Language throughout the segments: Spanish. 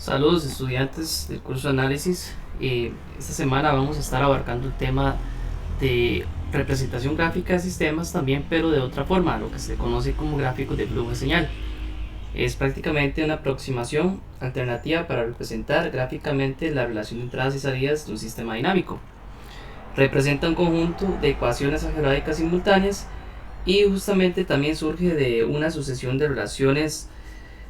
Saludos estudiantes del curso de análisis. Esta semana vamos a estar abarcando el tema de representación gráfica de sistemas también, pero de otra forma, lo que se conoce como gráficos de flujo de señal. Es prácticamente una aproximación alternativa para representar gráficamente la relación de entradas y salidas de un sistema dinámico. Representa un conjunto de ecuaciones algebraicas simultáneas y justamente también surge de una sucesión de relaciones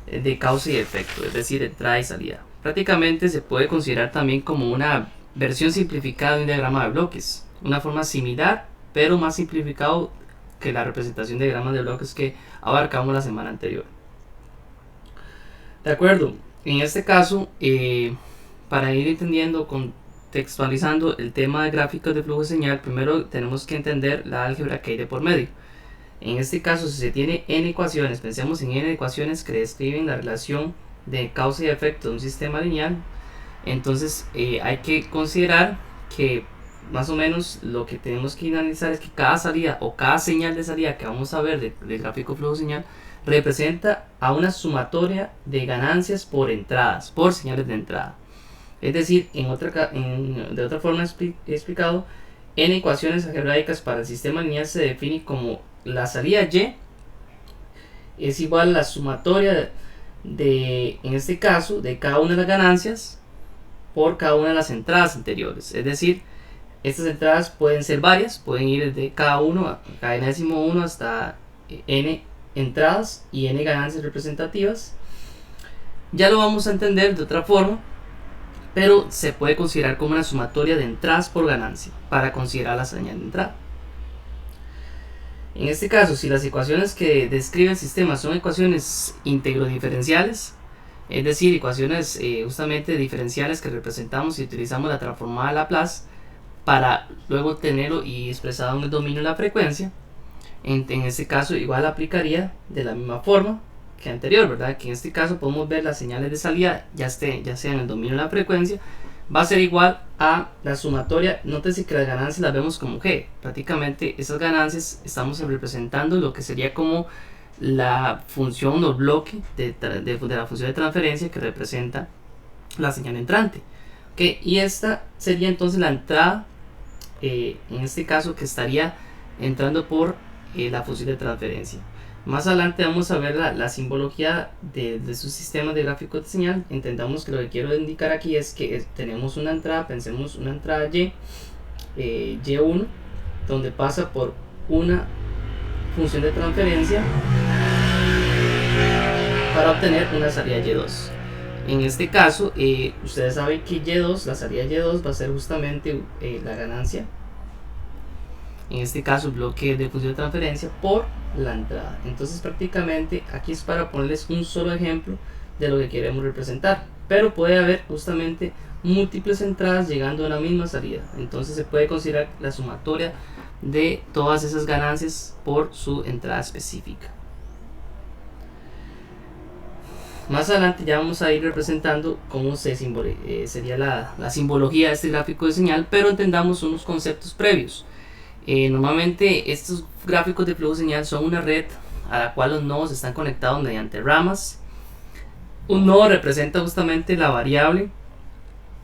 de causa y efecto, es decir, entrada y salida. Prácticamente se puede considerar también como una versión simplificada de un diagrama de bloques, una forma similar pero más simplificado que la representación de diagramas de bloques que abarcamos la semana anterior. De acuerdo, en este caso, para ir entendiendo, contextualizando el tema de gráficos de flujo de señal, primero tenemos que entender la álgebra que hay de por medio. En este caso, si se tiene n ecuaciones, pensemos en n ecuaciones que describen la relación de causa y efecto de un sistema lineal, entonces hay que considerar que más o menos lo que tenemos que analizar es que cada salida o cada señal de salida que vamos a ver del gráfico flujo señal representa a una sumatoria de ganancias por entradas, por señales de entrada. Es decir, de otra forma explicado, n ecuaciones algebraicas para el sistema lineal se define como la salida y es igual a la sumatoria de, en este caso, de cada una de las ganancias por cada una de las entradas anteriores. Es decir, estas entradas pueden ser varias, pueden ir desde cada enésimo 1 hasta n entradas y n ganancias representativas. Ya lo vamos a entender de otra forma, pero se puede considerar como una sumatoria de entradas por ganancia para considerar la señal de entrada. En este caso, si las ecuaciones que describe el sistema son ecuaciones íntegro-diferenciales, es decir, ecuaciones justamente diferenciales que representamos y utilizamos la transformada de Laplace para luego tenerlo y expresado en el dominio de la frecuencia, en este caso igual aplicaría de la misma forma que anterior, ¿verdad? Que en este caso podemos ver las señales de salida, ya sea en el dominio de la frecuencia, va a ser igual a la sumatoria. Nótese que las ganancias las vemos como G. Prácticamente esas ganancias estamos representando lo que sería como la función o bloque de la función de transferencia que representa la señal entrante. ¿Okay? Y esta sería entonces la entrada, en este caso que estaría entrando por la función de transferencia. Más adelante vamos a ver la simbología de sus sistemas de gráficos de señal. Entendamos que lo que quiero indicar aquí es que tenemos una entrada, pensemos una entrada Y1, donde pasa por una función de transferencia para obtener una salida Y2. En este caso, ustedes saben que Y2, la salida Y2 va a ser justamente la ganancia, en este caso el bloque de función de transferencia por la entrada. Entonces prácticamente aquí es para ponerles un solo ejemplo de lo que queremos representar, pero puede haber justamente múltiples entradas llegando a la misma salida, entonces se puede considerar la sumatoria de todas esas ganancias por su entrada específica. Más adelante ya vamos a ir representando cómo sería la simbología de este gráfico de señal, pero entendamos unos conceptos previos. Normalmente estos gráficos de flujo de señal son una red a la cual los nodos están conectados mediante ramas. Un nodo representa justamente la variable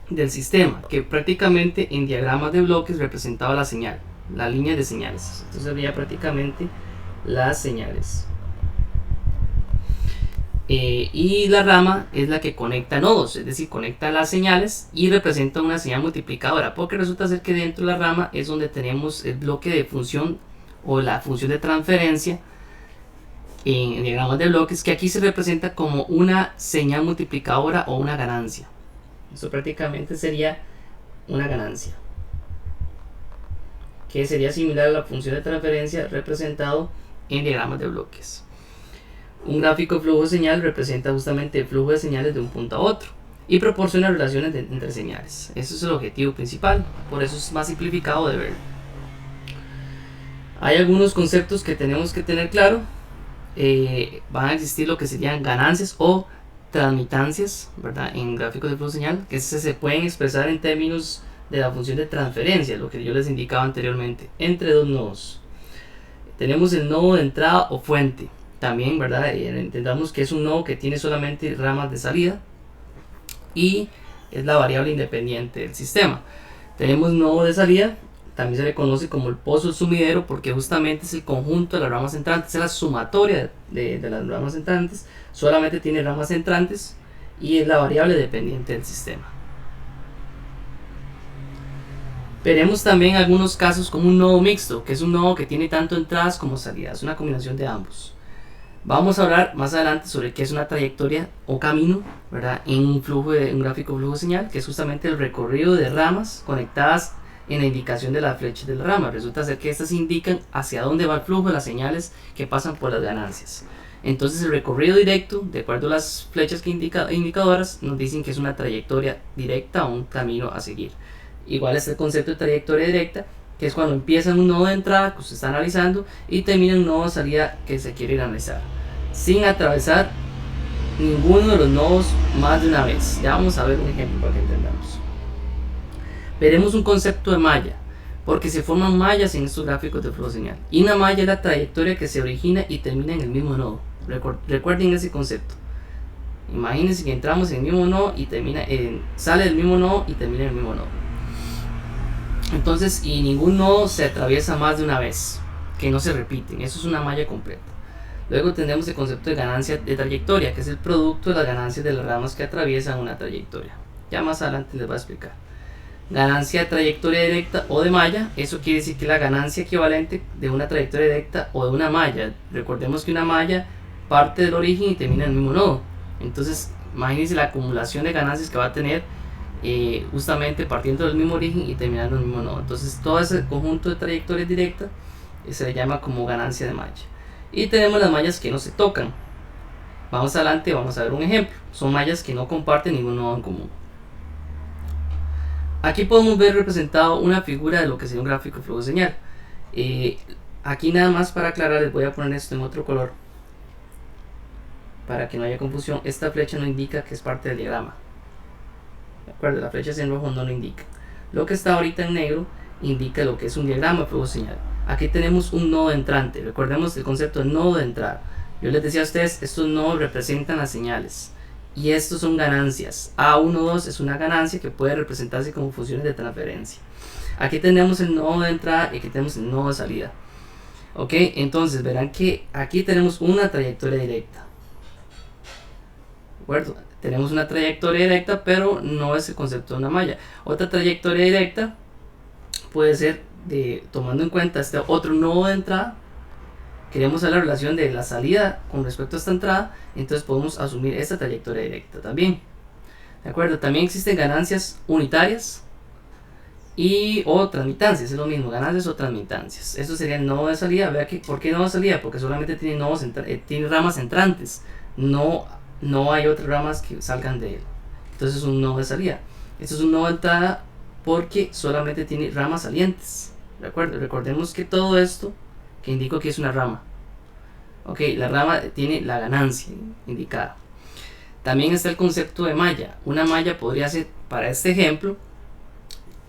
del sistema, que prácticamente en diagramas de bloques representaba la señal, la línea de señales. Entonces sería prácticamente las señales. Y la rama es la que conecta nodos, es decir, conecta las señales y representa una señal multiplicadora, porque resulta ser que dentro de la rama es donde tenemos el bloque de función o la función de transferencia en diagramas de bloques, que aquí se representa como una señal multiplicadora o una ganancia. Eso prácticamente sería una ganancia, que sería similar a la función de transferencia representado en diagramas de bloques. Un gráfico de flujo de señal representa justamente el flujo de señales de un punto a otro y proporciona relaciones entre señales. Ese es el objetivo principal, por eso es más simplificado de ver. Hay algunos conceptos que tenemos que tener claro. Van a existir lo que serían ganancias o transmitancias, ¿verdad? En gráficos de flujo de señal, que se pueden expresar en términos de la función de transferencia, lo que yo les indicaba anteriormente, entre dos nodos. Tenemos el nodo de entrada o fuente. También, ¿verdad? Entendamos que es un nodo que tiene solamente ramas de salida. y es la variable independiente del sistema. Tenemos nodo de salida, también se le conoce como el pozo sumidero porque justamente es el conjunto de las ramas entrantes, es la sumatoria de las ramas entrantes, solamente tiene ramas entrantes y es la variable dependiente del sistema. Veremos también algunos casos como un nodo mixto, que es un nodo que tiene tanto entradas como salidas, una combinación de ambos. Vamos a hablar más adelante sobre qué es una trayectoria o camino, ¿verdad? En un gráfico flujo señal, que es justamente el recorrido de ramas conectadas en la indicación de las flechas de la rama. Resulta ser que estas indican hacia dónde va el flujo de las señales que pasan por las ganancias. Entonces el recorrido directo, de acuerdo a las flechas que indicadoras, nos dicen que es una trayectoria directa o un camino a seguir. Igual es el concepto de trayectoria directa, que es cuando empieza un nodo de entrada que usted está analizando y termina un nodo de salida que se quiere analizar, sin atravesar ninguno de los nodos más de una vez. Ya vamos a ver un ejemplo para que entendamos. Veremos un concepto de malla, porque se forman mallas en estos gráficos de flujo señal. Y una malla es la trayectoria que se origina y termina en el mismo nodo. Recuerden ese concepto. Imagínense que entramos en el mismo nodo y sale del mismo nodo y termina en el mismo nodo. Entonces, y ningún nodo se atraviesa más de una vez, que no se repiten. Eso es una malla completa. Luego tenemos el concepto de ganancia de trayectoria, que es el producto de las ganancias de las ramas que atraviesan una trayectoria. Ya más adelante les voy a explicar. Ganancia de trayectoria directa o de malla, eso quiere decir que la ganancia equivalente de una trayectoria directa o de una malla. Recordemos que una malla parte del origen y termina en el mismo nodo. Entonces, imagínense la acumulación de ganancias que va a tener justamente partiendo del mismo origen y terminando en el mismo nodo. Entonces, todo ese conjunto de trayectorias directas se le llama como ganancia de malla. Y tenemos las mallas que no se tocan. Vamos adelante, vamos a ver un ejemplo. Son mallas que no comparten ningún nodo en común. Aquí podemos ver representado una figura de lo que sería un gráfico de flujo de señal. Aquí nada más para aclarar les voy a poner esto en otro color para que no haya confusión. Esta flecha no indica que es parte del diagrama, ¿de acuerdo? La flecha en rojo no lo indica. Lo que está ahorita en negro indica lo que es un diagrama de flujo de señal. Aquí tenemos un nodo entrante. Recordemos el concepto de nodo de entrada. Yo les decía a ustedes, estos nodos representan las señales y estos son ganancias. A12 es una ganancia que puede representarse como funciones de transferencia. Aquí tenemos el nodo de entrada y aquí tenemos el nodo de salida. Ok, entonces verán que aquí tenemos una trayectoria directa. ¿De acuerdo? Tenemos una trayectoria directa, pero no es el concepto de una malla. Otra trayectoria directa puede ser tomando en cuenta este otro nodo de entrada. Queremos saber la relación de la salida con respecto a esta entrada, entonces podemos asumir esta trayectoria directa también. ¿De acuerdo? También existen ganancias unitarias o transmitancias, es lo mismo, ganancias o transmitancias. Eso sería el nodo de salida. Vea que, ¿por qué nodo de salida? Porque solamente tiene ramas entrantes, no hay otras ramas que salgan de él. Entonces es un nodo de salida. Esto es un nodo de entrada porque solamente tiene ramas salientes. ¿De acuerdo? Recordemos que todo esto que indico que es una rama. Ok, la rama tiene la ganancia indicada. También está el concepto de malla. Una malla podría ser, para este ejemplo,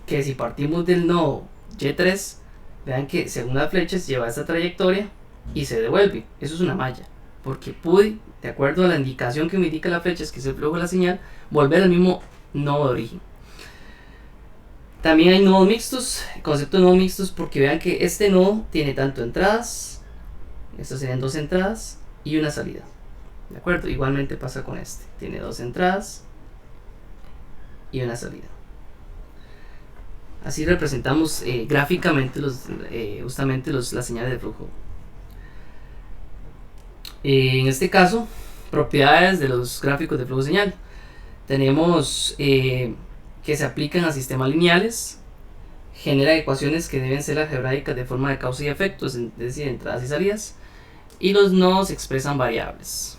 que si partimos del nodo Y3, vean que según las flechas lleva esta trayectoria y se devuelve. Eso es una malla, porque pude, de acuerdo a la indicación que me indica la flecha, que es el flujo de la señal, volver al mismo nodo de origen. También hay nodos mixtos, el concepto de nodos mixtos, porque vean que este nodo tiene tanto entradas, estas serían dos entradas y una salida. ¿De acuerdo? Igualmente pasa con este, tiene dos entradas y una salida. Así representamos gráficamente justamente las señales de flujo. En este caso, propiedades de los gráficos de flujo señal. Tenemos que se aplican a sistemas lineales, genera ecuaciones que deben ser algebraicas de forma de causa y efecto, es decir, entradas y salidas, y los nodos expresan variables.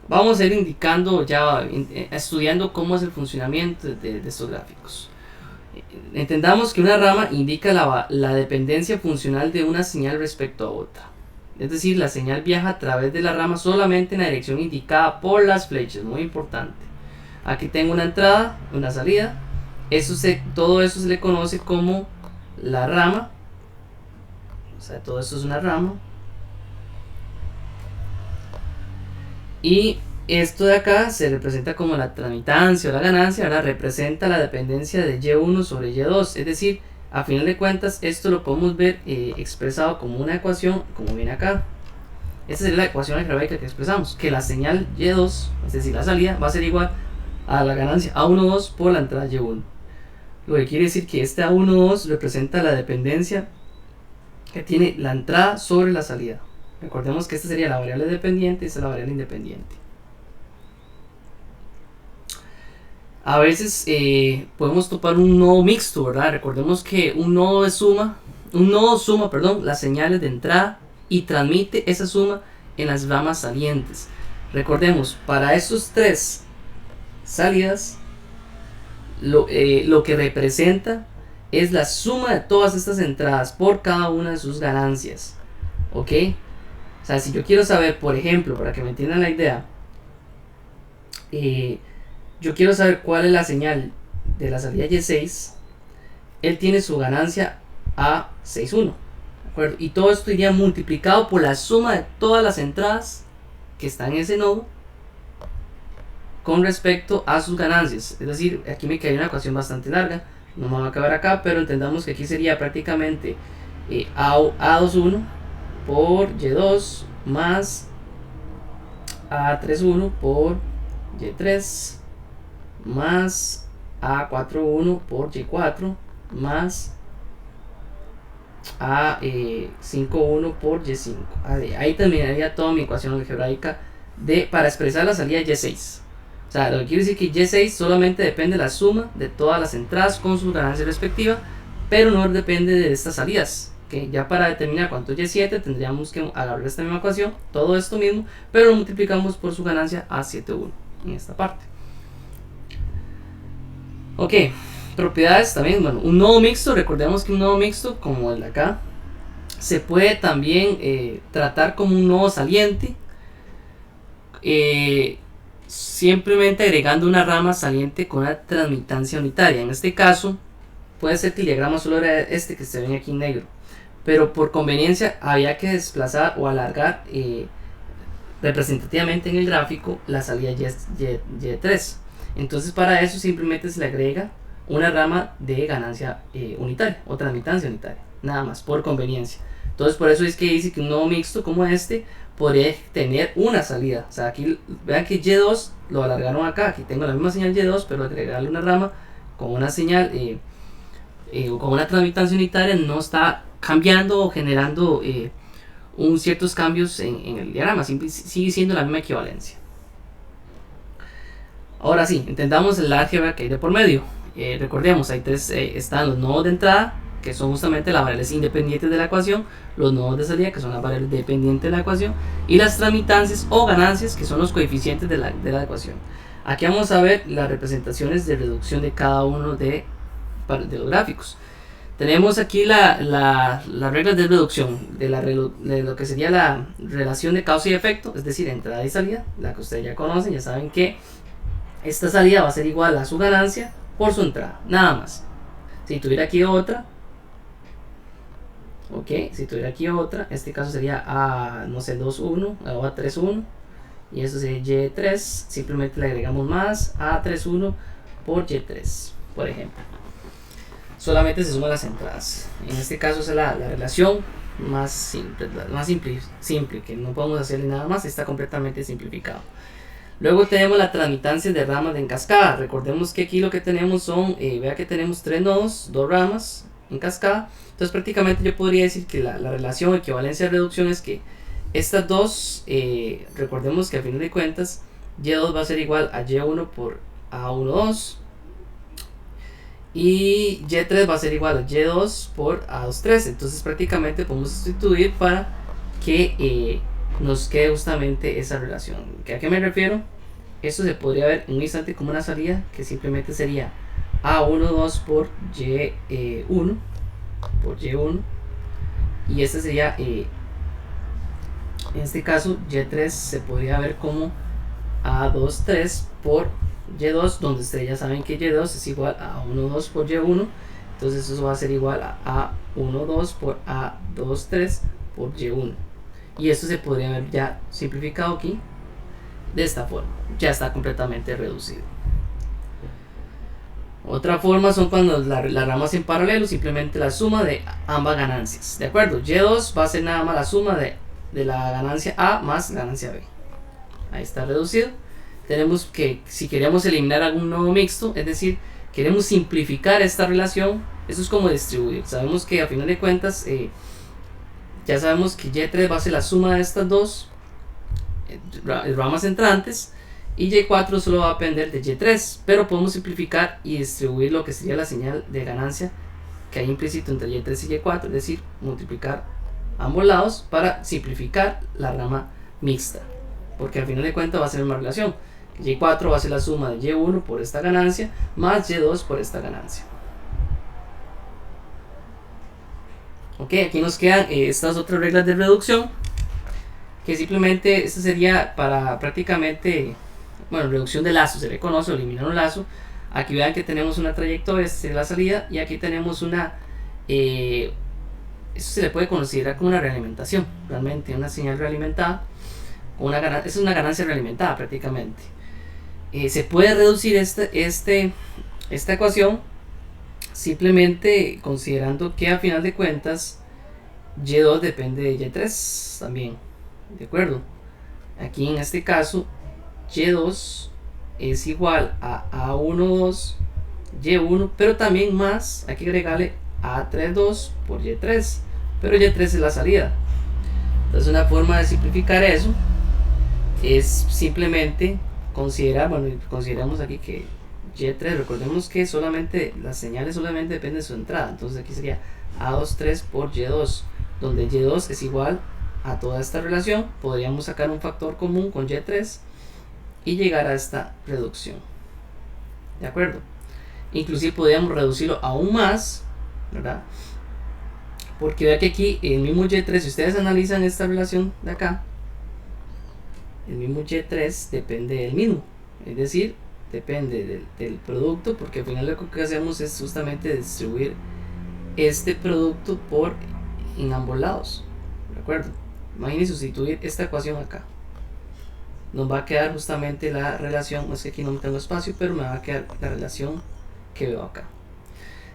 Vamos a ir indicando ya, estudiando cómo es el funcionamiento de estos gráficos. Entendamos que una rama indica la dependencia funcional de una señal respecto a otra. Es decir, la señal viaja a través de la rama solamente en la dirección indicada por las flechas, muy importante. Aquí tengo una entrada, una salida. Todo eso se le conoce como la rama. O sea, todo esto es una rama. Y Esto de acá se representa como la tramitancia o la ganancia, ahora representa la dependencia de Y1 sobre Y2, es decir, a final de cuentas esto lo podemos ver expresado como una ecuación, como viene acá. Esta sería la ecuación algebraica que expresamos, que la señal Y2, es decir, la salida, va a ser igual a la ganancia A12 por la entrada Y1. Lo que quiere decir que este A12 representa la dependencia que tiene la entrada sobre la salida. Recordemos que esta sería la variable dependiente y esta es la variable independiente. A veces podemos topar un nodo mixto, ¿verdad? Recordemos que un nodo suma las señales de entrada y transmite esa suma en las ramas salientes. Recordemos, para estos tres salidas, lo que representa es la suma de todas estas entradas por cada una de sus ganancias. ¿Ok? O sea, si yo quiero saber, por ejemplo, para que me entiendan la idea, yo quiero saber cuál es la señal de la salida Y6, él tiene su ganancia A61, ¿de acuerdo? Y todo esto iría multiplicado por la suma de todas las entradas que están en ese nodo con respecto a sus ganancias. Es decir, aquí me queda una ecuación bastante larga, no me va a acabar acá, pero entendamos que aquí sería prácticamente A21 por Y2 más A31 por Y3 más A41 por Y4 más A51 por Y5. Ahí terminaría toda mi ecuación algebraica para expresar la salida de Y6. O sea, lo que quiere decir que Y6 solamente depende de la suma de todas las entradas con su ganancia respectiva, pero no depende de estas salidas. Que ya para determinar cuánto es Y7 tendríamos que agarrar esta misma ecuación, todo esto mismo, pero lo multiplicamos por su ganancia A71 en esta parte. Ok, propiedades también. Bueno, un nodo mixto, recordemos que un nodo mixto como el de acá se puede también tratar como un nodo saliente, simplemente agregando una rama saliente con una transmitancia unitaria. En este caso puede ser que el diagrama solo era este que se ve aquí en negro, pero por conveniencia había que desplazar o alargar representativamente en el gráfico la salida Y3. Entonces para eso simplemente se le agrega una rama de ganancia unitaria o transmitancia unitaria, nada más, por conveniencia. Entonces por eso es que dice que un nodo mixto como este podría tener una salida. O sea, aquí vean que Y2 lo alargaron acá, aquí tengo la misma señal Y2, pero agregarle una rama con una señal con una transmitancia unitaria no está cambiando o generando ciertos cambios en el diagrama, sigue siendo la misma equivalencia. Ahora sí, entendamos el álgebra que hay de por medio. Recordemos, hay tres, están los nodos de entrada, que son justamente las variables independientes de la ecuación, los nodos de salida, que son las variables dependientes de la ecuación, y las transmitancias o ganancias, que son los coeficientes de la ecuación. Aquí vamos a ver las representaciones de reducción de cada uno de los gráficos. Tenemos aquí las reglas de reducción de lo que sería la relación de causa y efecto, es decir, entrada y salida, la que ustedes ya conocen, ya saben que esta salida va a ser igual a su ganancia por su entrada, nada más. Si tuviera aquí otra, este caso sería A, no sé, 2,1 o A3,1, y esto sería Y3, simplemente le agregamos más A3,1 por Y3, por ejemplo. Solamente se suman las entradas. En este caso es la relación más simple, que no podemos hacerle nada más, está completamente simplificado. Luego tenemos la transmitancia de ramas en cascada. Recordemos que aquí lo que tenemos son, vea que tenemos tres nodos, dos ramas en cascada. Entonces prácticamente yo podría decir que la relación equivalencia de reducción es que estas dos, recordemos que a fin de cuentas Y2 va a ser igual a Y1 por A12 y Y3 va a ser igual a Y2 por A23. Entonces prácticamente podemos sustituir para que nos quede justamente esa relación. ¿A qué me refiero? Esto se podría ver en un instante como una salida que simplemente sería A12 por Y1 y este sería en este caso Y3 se podría ver como A23 por Y2, donde ustedes ya saben que Y2 es igual a A12 por Y1, entonces eso va a ser igual a A12 por A23 por Y1, y esto se podría ver ya simplificado aquí de esta forma, ya está completamente reducido. Otra forma son cuando las ramas en paralelo, simplemente la suma de ambas ganancias, ¿de acuerdo? Y2 va a ser nada más la suma de la ganancia A más ganancia B. Ahí está reducido. Tenemos que, si queremos eliminar algún nodo mixto, es decir, queremos simplificar esta relación, eso es como distribuir. Sabemos que a final de cuentas, ya sabemos que Y3 va a ser la suma de estas dos ramas entrantes, y Y4 solo va a depender de Y3, pero podemos simplificar y distribuir lo que sería la señal de ganancia que hay implícito entre Y3 y Y4, es decir, multiplicar ambos lados para simplificar la rama mixta, porque al final de cuentas va a ser la misma relación. Y4 va a ser la suma de Y1 por esta ganancia más Y2 por esta ganancia. Ok, aquí nos quedan estas otras reglas de reducción, que simplemente esto sería para prácticamente, bueno, reducción de lazos, se le conoce, eliminar un lazo. Aquí vean que tenemos una trayectoria, esta es la salida, y aquí tenemos una, eso se le puede considerar como una realimentación, realmente una señal realimentada, es una ganancia realimentada prácticamente. Se puede reducir esta ecuación simplemente considerando que a final de cuentas Y2 depende de Y3 también, ¿de acuerdo? Aquí en este caso Y2 es igual a A12 Y1, pero también más, hay que agregarle A32 por Y3, pero Y3 es la salida. Entonces una forma de simplificar eso es simplemente considerar, bueno, consideramos aquí que Y3, recordemos que solamente las señales solamente dependen de su entrada, entonces aquí sería A23 por Y2, donde Y2 es igual a toda esta relación. Podríamos sacar un factor común con Y3 y llegar a esta reducción, ¿de acuerdo? Inclusive podríamos reducirlo aún más, ¿verdad? Porque vea que aquí el mismo Y3, si ustedes analizan esta relación de acá, el mismo Y3 depende del mismo, es decir, depende del producto, porque al final lo que hacemos es justamente distribuir este producto en ambos lados, ¿de acuerdo? Imagínense sustituir esta ecuación acá, nos va a quedar justamente la relación, no es que aquí no tengo espacio, pero me va a quedar la relación que veo acá.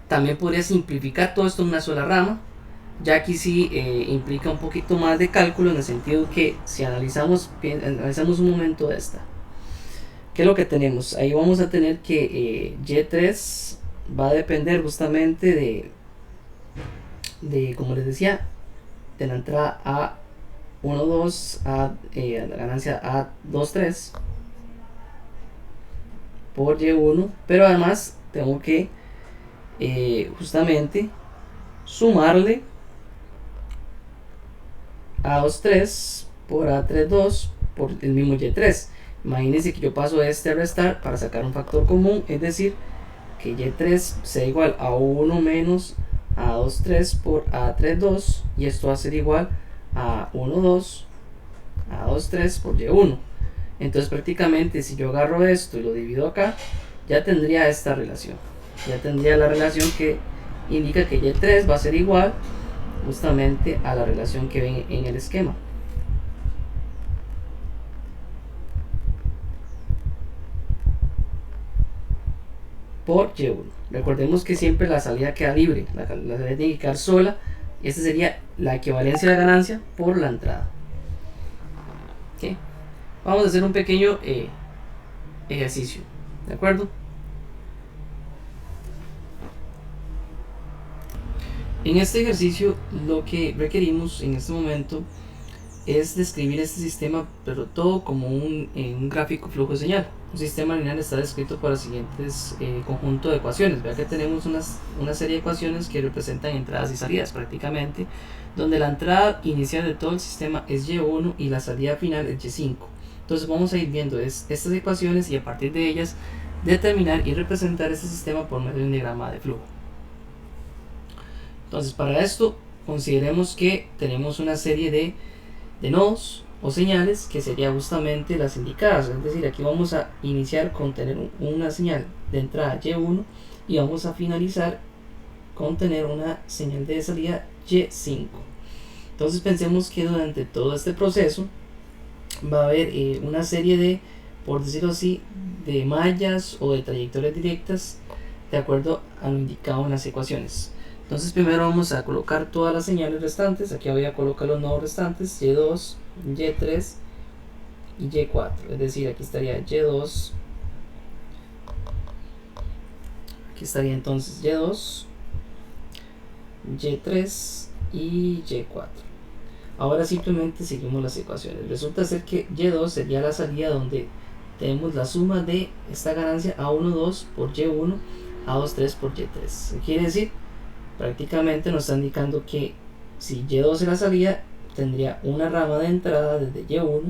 También podría simplificar todo esto en una sola rama, ya aquí sí implica un poquito más de cálculo, en el sentido que si analizamos un momento esta, ¿qué es lo que tenemos? Ahí vamos a tener que Y3 va a depender justamente de como les decía, de la entrada A12 a la ganancia A23 por Y1, pero además tengo que justamente sumarle A23 por A32 por el mismo Y3. Imagínense que yo paso este a restar para sacar un factor común, es decir, que Y3 sea igual a 1 menos A23 por A32, y esto va a ser igual a 12 A23 por Y1. Entonces prácticamente si yo agarro esto y lo divido acá, ya tendría esta relación, ya tendría la relación que indica que Y3 va a ser igual justamente a la relación que ven en el esquema. Por Y1. Recordemos que siempre la salida queda libre, la salida tiene que quedar sola. Esta sería la equivalencia de la ganancia por la entrada. ¿Okay? Vamos a hacer un pequeño ejercicio, ¿de acuerdo? En este ejercicio lo que requerimos en este momento es describir este sistema, pero todo como un gráfico flujo de señal. Un sistema lineal está descrito para el siguientes conjunto de ecuaciones. Vea que tenemos una serie de ecuaciones que representan entradas y salidas prácticamente, donde la entrada inicial de todo el sistema es Y1 y la salida final es Y5. Entonces vamos a ir viendo estas ecuaciones y a partir de ellas determinar y representar este sistema por medio de un diagrama de flujo. Entonces para esto consideremos que tenemos una serie de nodos o señales que serían justamente las indicadas, es decir, aquí vamos a iniciar con tener una señal de entrada Y1 y vamos a finalizar con tener una señal de salida Y5. Entonces pensemos que durante todo este proceso va a haber una serie de, por decirlo así, de mallas o de trayectorias directas de acuerdo a lo indicado en las ecuaciones. Entonces primero vamos a colocar todas las señales restantes. Aquí voy a colocar los nodos restantes, Y2, Y3 y Y4. Es decir, aquí estaría Y2, aquí estaría entonces Y2, Y3 y Y4. Ahora simplemente seguimos las ecuaciones. Resulta ser que Y2 sería la salida donde tenemos la suma de esta ganancia A12 por Y1, A23 por Y3. ¿Qué quiere decir? Prácticamente nos está indicando que si Y2 es la salida, tendría una rama de entrada desde Y1,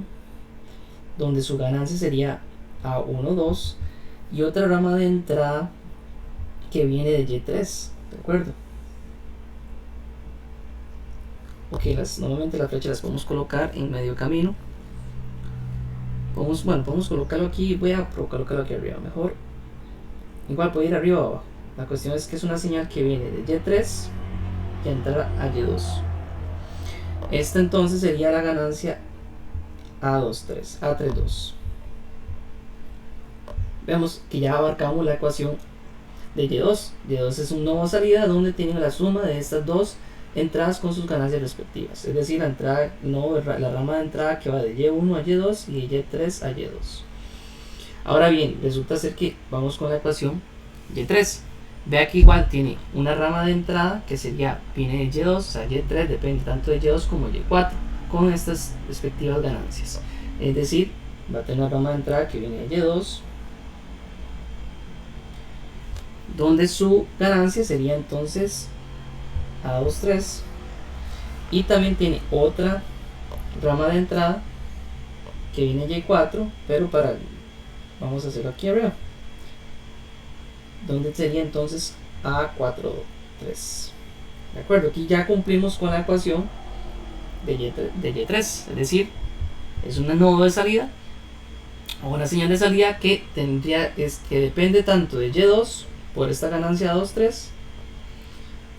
donde su ganancia sería A12, y otra rama de entrada que viene de Y3, ¿de acuerdo? Ok, normalmente las flechas las podemos colocar en medio camino. Podemos colocarlo aquí. Voy a colocarlo aquí arriba mejor. Igual puede ir arriba o abajo. La cuestión es que es una señal que viene de Y3 y entra a Y2. Esta entonces sería la ganancia A23, A32. Vemos que ya abarcamos la ecuación de Y2. Y2 es un nodo salida donde tienen la suma de estas dos entradas con sus ganancias respectivas, es decir, la entrada, la rama de entrada que va de Y1 a Y2 y de Y3 a Y2. Ahora bien, resulta ser que vamos con la ecuación Y3. Vea que igual tiene una rama de entrada que viene de Y2, o sea, Y3 depende tanto de Y2 como de Y4 con estas respectivas ganancias. Es decir, va a tener una rama de entrada que viene de Y2, donde su ganancia sería entonces A23, y también tiene otra rama de entrada que viene de Y4, pero vamos a hacerlo aquí arriba, donde sería entonces A43. De acuerdo, aquí ya cumplimos con la ecuación de Y3, es decir, es un nodo de salida o una señal de salida que que depende tanto de Y2 por esta ganancia A23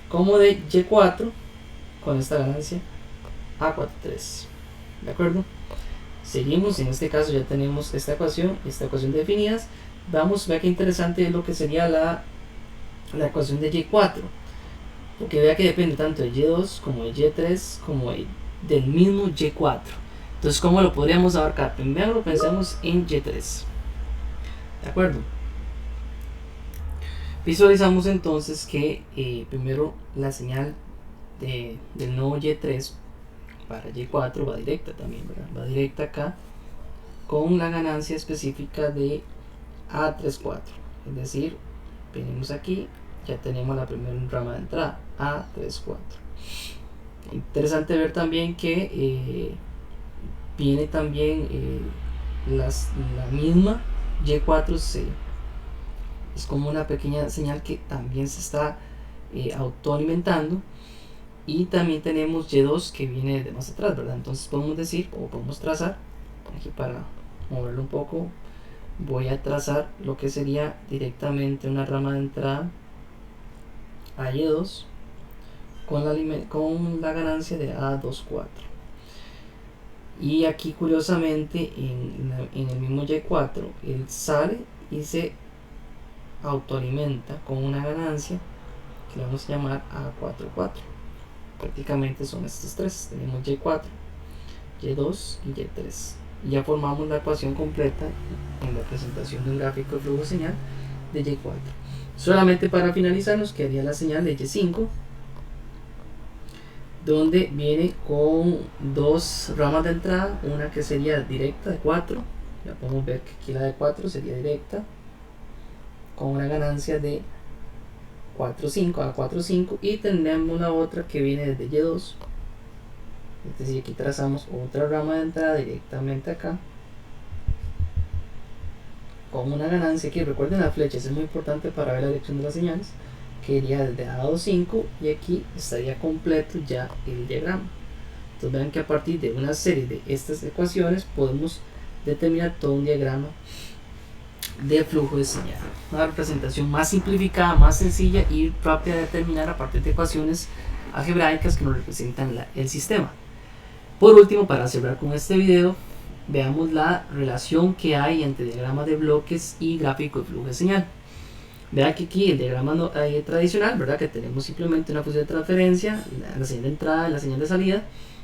como de Y4 con esta ganancia A43. ¿De acuerdo? Seguimos, en este caso ya tenemos esta ecuación definidas. Vea qué interesante es lo que sería la ecuación de Y4, porque vea que depende tanto de Y2 como de Y3 como del mismo Y4. Entonces, ¿cómo lo podríamos abarcar? Primero pensemos en Y3. ¿De acuerdo? Visualizamos entonces que primero la señal del nodo Y3 para Y4 va directa también, ¿verdad? Va directa acá con la ganancia específica de A34. Es decir, venimos aquí, ya tenemos la primera rama de entrada, A34. Interesante ver también que viene también la misma Y4C. Es como una pequeña señal que también se está autoalimentando. Y también tenemos Y2 que viene de más atrás, ¿verdad? Entonces podemos decir, o podemos trazar, aquí para moverlo un poco, voy a trazar lo que sería directamente una rama de entrada a Y2 con la ganancia de A24. Y aquí curiosamente en el mismo Y4 él sale y se autoalimenta con una ganancia que le vamos a llamar A44. Prácticamente son estos tres. Tenemos Y4, Y2 y Y3. Y ya formamos la ecuación completa en la presentación de un gráfico de flujo señal de Y4. Solamente para finalizar nos quedaría la señal de Y5, donde viene con dos ramas de entrada, una que sería directa de 4, ya podemos ver que aquí la de 4 sería directa, con una ganancia de 4,5 a 4,5, y tendremos la otra que viene desde Y2, es decir, aquí trazamos otra rama de entrada directamente acá, con una ganancia que, recuerden las flechas, es muy importante para ver la dirección de las señales, que iría desde A25, y aquí estaría completo ya el diagrama. Entonces vean que a partir de una serie de estas ecuaciones podemos determinar todo un diagrama de flujo de señal. Una representación más simplificada, más sencilla y rápida de determinar a partir de ecuaciones algebraicas que nos representan el sistema. Por último, para cerrar con este video, veamos la relación que hay entre diagramas de bloques y gráfico de flujo de señal. Vea que aquí el diagrama tradicional, ¿verdad? Que tenemos simplemente una función de transferencia, la señal de entrada y la señal de salida.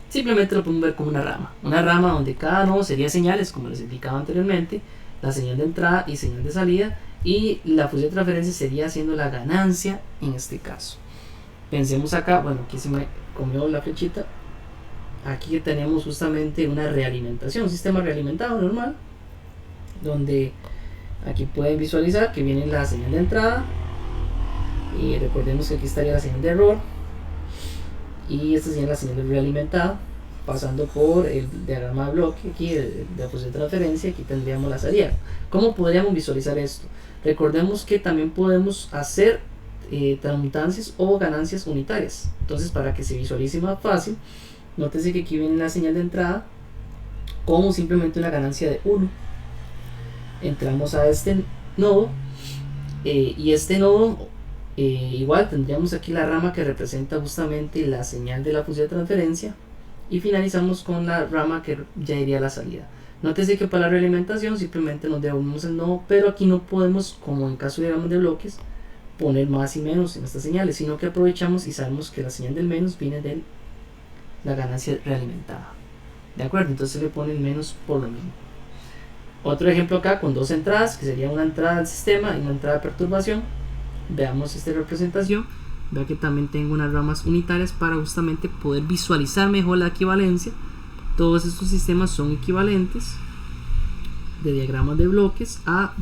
Simplemente lo podemos ver como una rama donde cada nodo sería señales, como les indicaba anteriormente, la señal de entrada y señal de salida, y la función de transferencia sería haciendo la ganancia en este caso. Pensemos acá, bueno, aquí se me comió la flechita. Aquí tenemos justamente una realimentación, un sistema realimentado normal, donde aquí pueden visualizar que viene la señal de entrada, y recordemos que aquí estaría la señal de error, y esta sería la señal de realimentada, pasando por el diagrama de bloque, aquí de la función de transferencia. Aquí tendríamos la salida. ¿Cómo podríamos visualizar esto? Recordemos que también podemos hacer transmutancias o ganancias unitarias. Entonces, para que se visualice más fácil, nótese que aquí viene la señal de entrada como simplemente una ganancia de 1. Entramos a este nodo, y este nodo igual tendríamos aquí la rama que representa justamente la señal de la función de transferencia, y finalizamos con la rama que ya iría a la salida. Nótese que para la realimentación simplemente nos devolvemos el nodo, pero aquí no podemos, como en caso de diagramas de bloques, poner más y menos en estas señales, sino que aprovechamos y sabemos que la señal del menos viene de la ganancia realimentada. ¿De acuerdo? Entonces le ponen menos por lo mismo. Otro ejemplo acá con dos entradas, que sería una entrada al sistema y una entrada de perturbación. Veamos esta representación. Vea que también tengo unas ramas unitarias para justamente poder visualizar mejor la equivalencia. Todos estos sistemas son equivalentes de diagramas de bloques a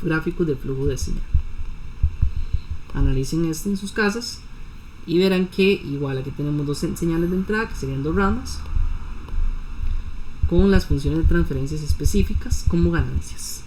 gráficos de flujo de señal. Analicen esto en sus casas y verán que igual aquí tenemos dos señales de entrada, que serían dos ramas, con las funciones de transferencias específicas como ganancias.